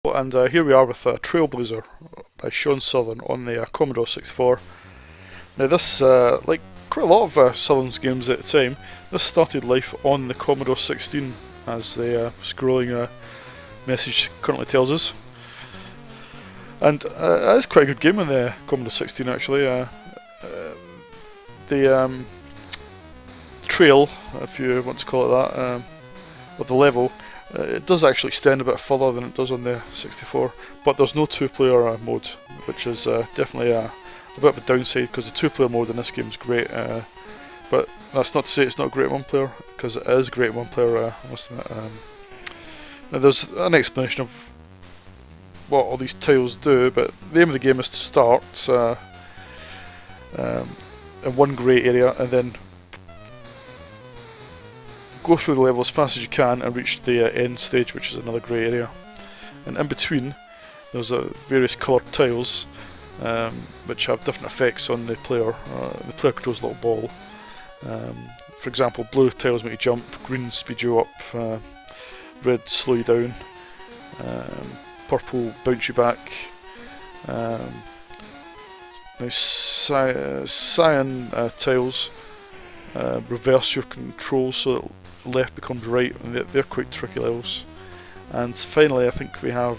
And here we are with Trailblazer by Shaun Southern on the Commodore 64. Now this, like quite a lot of Southern's games at the time, this started life on the Commodore 16, as the scrolling message currently tells us. And it is quite a good game on the Commodore 16 actually. The trail, if you want to call it that, or the level, it does actually extend a bit further than it does on the 64, but there's no two-player mode, which is definitely a bit of a downside, because the two-player mode in this game is great, but that's not to say it's not great one-player, because it is great one-player, I must admit. Now there's an explanation of what all these tiles do, but the aim of the game is to start in one grey area and then go through the level as fast as you can and reach the end stage, which is another grey area. And in between there's various coloured tiles which have different effects on the player. The player controls a little ball. For example, blue tiles make you jump, green speed you up, red slow you down, purple bounce you back. Now cyan tiles reverse your controls so that left becomes right, and they're quite tricky levels. And finally I think we have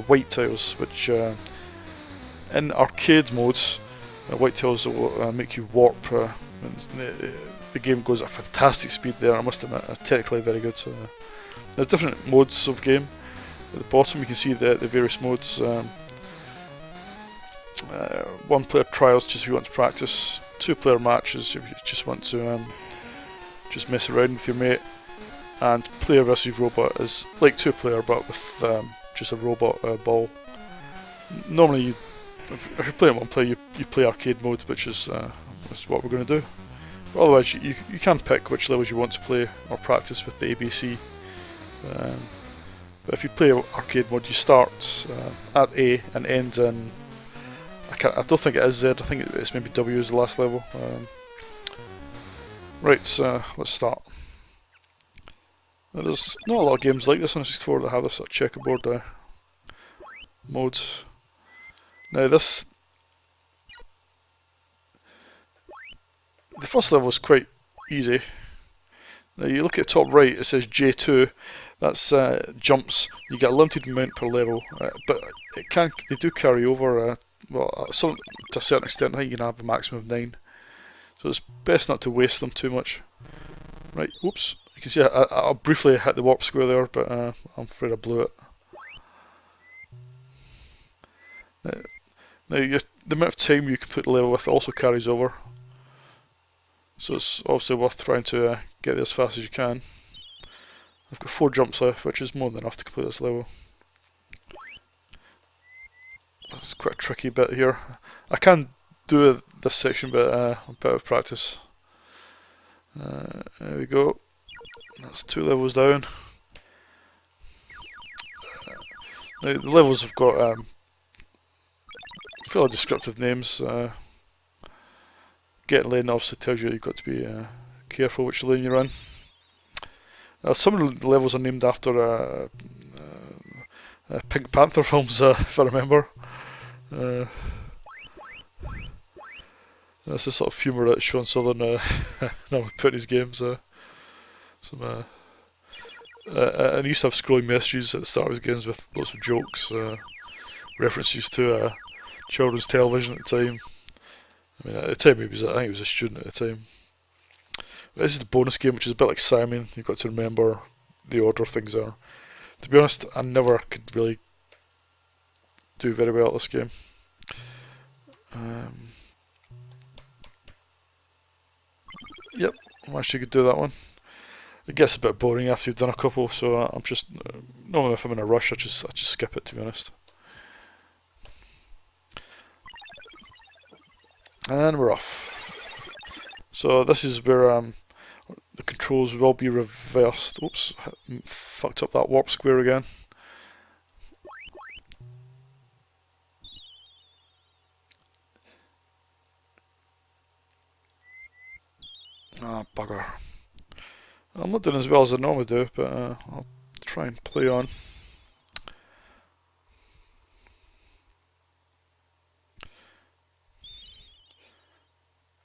white tiles, which in arcade modes, white tiles will make you warp. The game goes at a fantastic speed there, I must admit, technically very good. There's different modes of game. At the bottom you can see the various modes. One player trials, just if you want to practice. Two player matches if you just want to just mess around with your mate. And player versus robot is like two player, but with just a robot ball. Normally if you're playing one player, you play arcade mode, which is what we're going to do. But otherwise you can pick which levels you want to play or practice with the ABC. But if you play arcade mode, you start at A and end in, I don't think it is Z, I think it's maybe W is the last level. Right, let's start. Now, there's not a lot of games like this on the 64 that have this sort of checkerboard mode. Now the first level is quite easy. Now you look at the top right, it says J2. That's jumps. You get a limited amount per level, but they do carry over. Well, to a certain extent. I think you can have a maximum of 9. So it's best not to waste them too much. Right, whoops. You can see I briefly hit the warp square there, but I'm afraid I blew it. Now the amount of time you can put the level with also carries over. So it's obviously worth trying to get there as fast as you can. I've got 4 jumps left, which is more than enough to complete this level. It's quite a tricky bit here. I can do this section, but a bit of practice. There we go. That's 2 levels down. Now the levels have got fairly descriptive names. Getting lane obviously tells you you've got to be careful which lane you're in. Some of the levels are named after Pink Panther films, if I remember. That's the sort of humour that Shaun Southern now put in his games. And he used to have scrolling messages at the start of his games with lots of jokes, references to children's television at the time. I mean, at the time I think he was a student at the time. This is the bonus game, which is a bit like Simon. You've got to remember the order things are. To be honest, I never could really do very well at this game. Yep, I actually could do that one. It gets a bit boring after you've done a couple, so I'm just normally if I'm in a rush, I just skip it, to be honest. And we're off. So this is where the controls will be reversed. Oops, fucked up that warp square again. Ah, bugger. I'm not doing as well as I normally do, but I'll try and play on.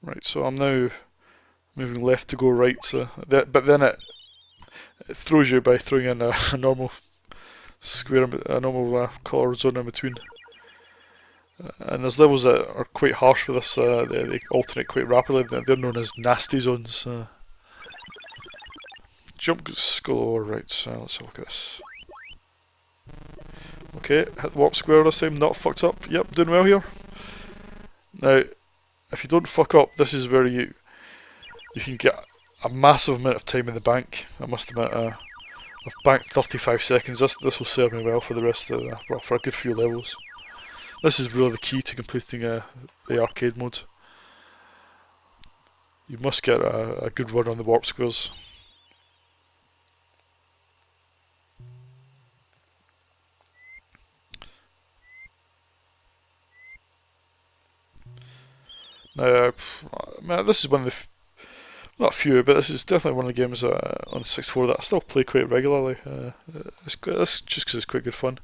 Right, so I'm now moving left to go right, so but then it throws you by throwing in a normal square, a normal colour zone in between. And there's levels that are quite harsh with this, they alternate quite rapidly, they're known as nasty zones. Jump skull, right, so let's have a look at this. Okay, hit the warp square this time, not fucked up, yep, doing well here. Now, if you don't fuck up, this is where you can get a massive amount of time in the bank. I must admit, I've banked 35 seconds, this will serve me well for the rest of well, for a good few levels. This is really the key to completing the arcade mode. You must get a good run on the warp squares. Now, man, this is one of the not few, but this is definitely one of the games on the 64 that I still play quite regularly. It's just because it's quite good fun.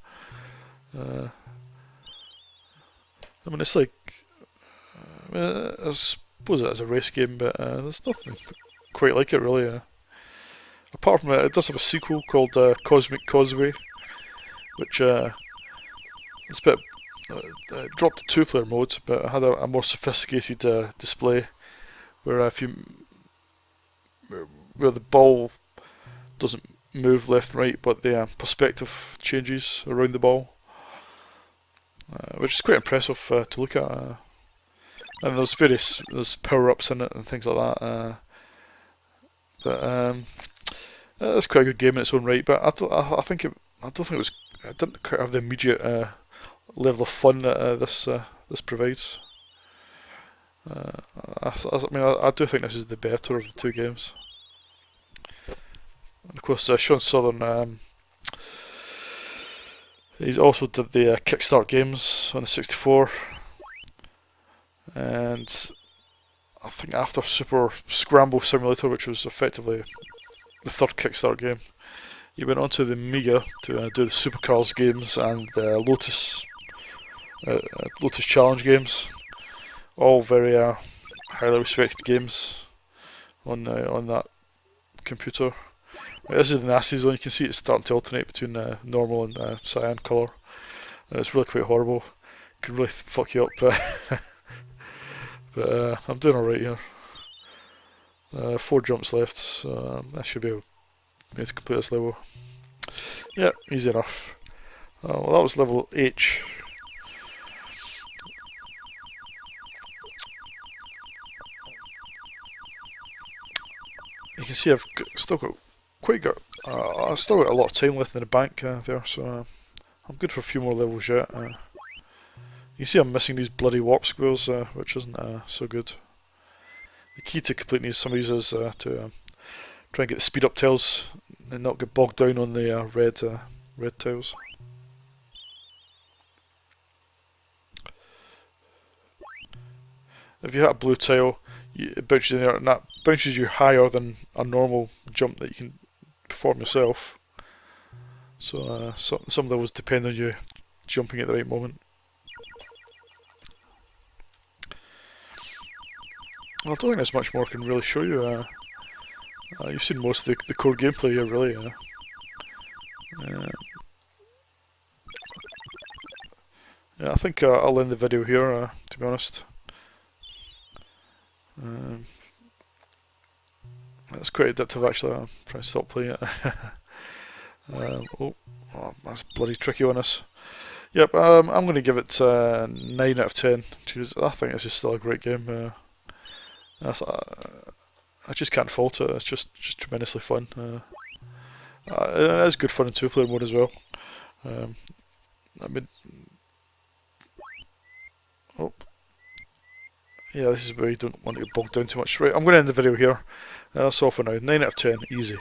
I mean, it's like, I suppose it is a race game, but there's nothing quite like it really. Apart from it does have a sequel called Cosmic Causeway, which is a bit dropped the two-player mode, but it had a more sophisticated display, where where the ball doesn't move left and right, but the perspective changes around the ball. Which is quite impressive to look at, and there's power-ups in it and things like that. But it's quite a good game in its own right. But I don't think it was. It didn't quite have the immediate level of fun that this provides. I do think this is the better of the two games. And of course, Shaun Southern. He's also did the Kickstart games on the 64, and I think after Super Scramble Simulator, which was effectively the third Kickstart game, he went on to the Amiga to do the Supercars games and the Lotus Challenge games, all very highly respected games on that computer. This is the nasty zone. You can see it's starting to alternate between normal and cyan colour. It's really quite horrible. It can really fuck you up, but I'm doing alright here. 4 jumps left, so I should be able to complete this level. Yeah, easy enough. Well, that was level H. You can see I've still got I've still got a lot of time left in the bank there, so I'm good for a few more levels yet. You see I'm missing these bloody warp squares, which isn't so good. The key to completing some of these is to try and get the speed up tiles and not get bogged down on the red tiles. If you hit a blue tile, it bounces in there, and that bounces you higher than a normal jump that you can perform yourself. So some of those depend on you jumping at the right moment. Well, I don't think there's much more I can really show you. You've seen most of the core gameplay here, really. Yeah, I think I'll end the video here, to be honest. That's quite addictive actually. I'm trying to stop playing it. Oh, that's bloody tricky on us. Yep, I'm going to give it 9 out of 10 because I think this is still a great game. I just can't fault it. It's just tremendously fun. It is good fun in 2-player mode as well. I mean, oh. Yeah, this is where you don't want to get bogged down too much. Right, I'm going to end the video here. That's all for now. 9 out of 10, easy.